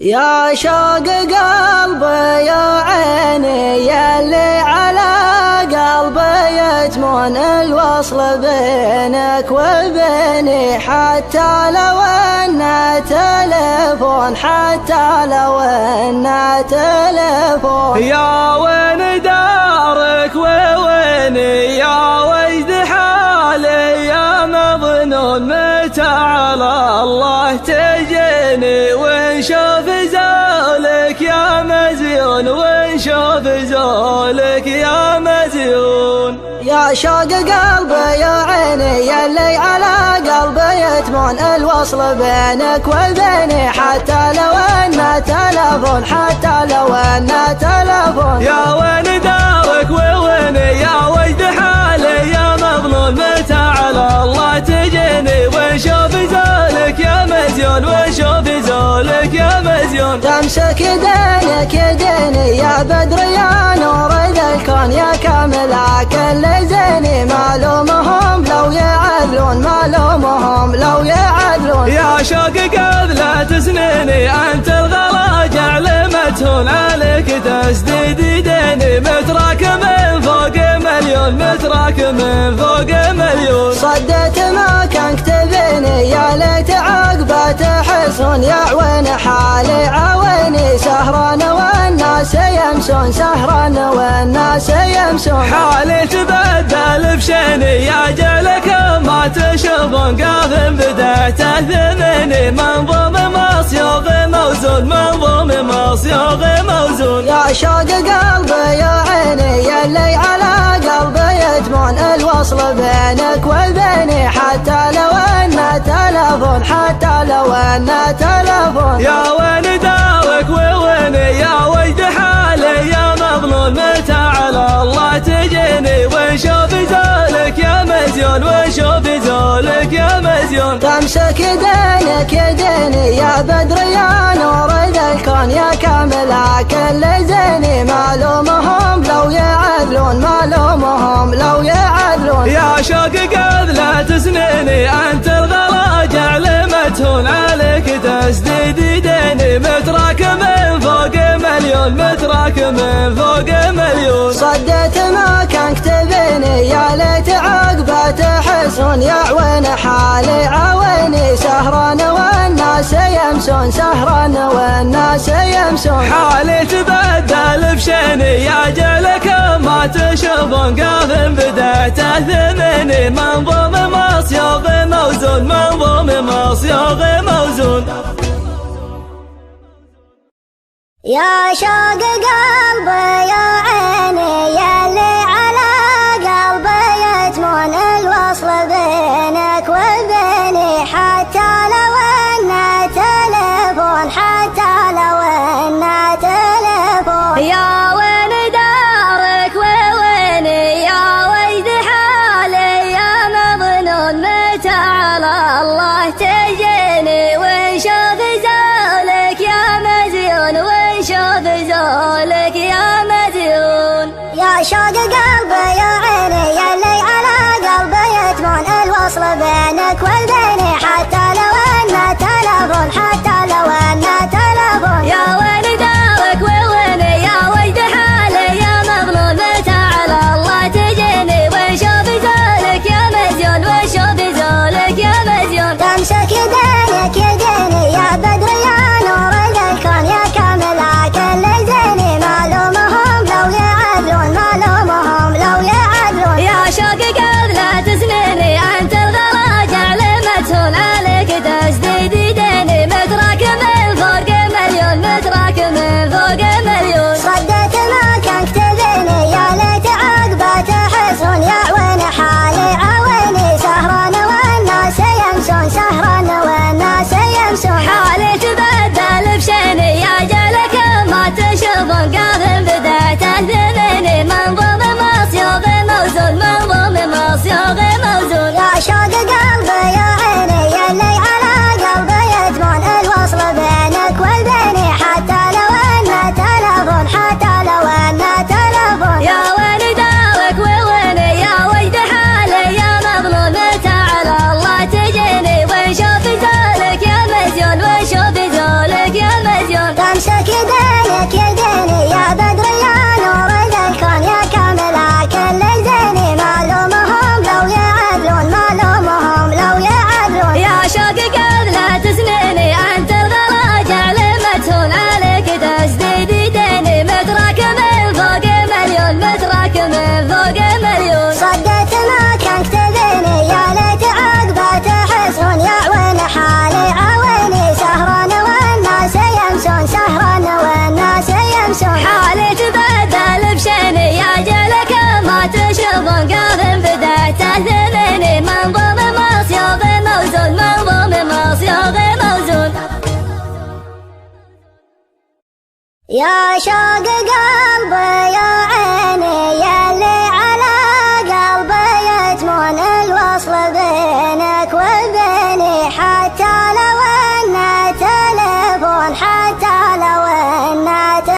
يا شوق قلبي يا عيني يلي على قلبي يتمون الوصل بينك وبيني، حتى لو انه تلفون، حتى لو انه تلفون. يا وين دارك وويني يا وجد حالي يا مظنون، متى على الله تجيني ونشوف زولك يا مزيون، ونشوف زولك يا مزيون. يا شوق قلبي يا عيني يلي على قلبي يتمون الوصل بينك وبيني، حتى لو انه تلفون، حتى لو انه تلفون. يا وين دارك وويني يا وجد حالي يا مظلوم، متى على الله تجيني ونشوف زولك يا مزيون، ونشوف زولك يا مزيون. تمسك دينك ديني يا بدر يا نور ذا الكون، يا كامل كل زيني، معلومهم لو يعدلون، معلومهم لو يعدلون. يا شوق قبل سنيني انت الغلا جعل متهون، عليك تسديد ديني متراك من فوق مليون، متراك من فوق مليون. صديت ما كان كتبيني يا ليت عقبه تحسون، يا عوين حالي عويني سهران والناس يمسون، سهران والناس يمسون. حالي تبدل بشيني يا جلك ما تشوفون، قاف بدأت ثمني منظوم مصيوغ موزون، منظوم مصيوغ موزون. يا شوق قلبي يا عيني يلي على قلبي يتمون الوصل بينك وبيني، حتى لو انه تلفون، حتى لو انه تلفون. يا وين دارك وويني يا وجد حالي يا مظلوم، متى على الله تجيني ونشوف زولك يا مزيون، ونشوف زولك يا مزيون. تمسك دينك ديني يا بدر يا نور ذا الكون، يا كامل كل زيني، معلومهم لو يعدلون، معلومهم لو يعدلون. يا شوق قبل سنيني انت الغلا جعل متهون، عليك تسديد ديني متراك من فوق مليون، متراك من فوق مليون. صديت ما كان كتبيني يا ليت عقبه تحسون، يا عوين حالي عويني سهران والناس يمسون، سهران والناس يمسون. حالي تبدل بشيني يا جلك ما تشوفون، قاف بدأت ثمني منظوم مصيوغ موزون، منظوم مصيوغ موزون. يا شوق قلبي يا عيني يلي على قلبي يتمون الوصل بينك وبيني، حتى لو انه تلفون، حتى لو انه تلفون. يا وين دارك وويني يا وجد حالي يا مظنون، متى على الله تجيني ونشوف زولك يا مزيون، ونشوف زولك يا مزيون. يا شوق قلبي يا عيني يلي على قلبي يتمون الوصل بينك وبيني، حتى لو انه تلفون، حتى لو انه تلفون. يا وين دارك وويني يا وجد حالي يا مظلوم، متى على الله تجيني ونشوف زولك يا مزيون، ونشوف زولك يا مزيون. تمسك دينك ديني يا بدر يا نور ذا الكون، يا كامل كل زيني، معلومهم يا شوق قلبي يا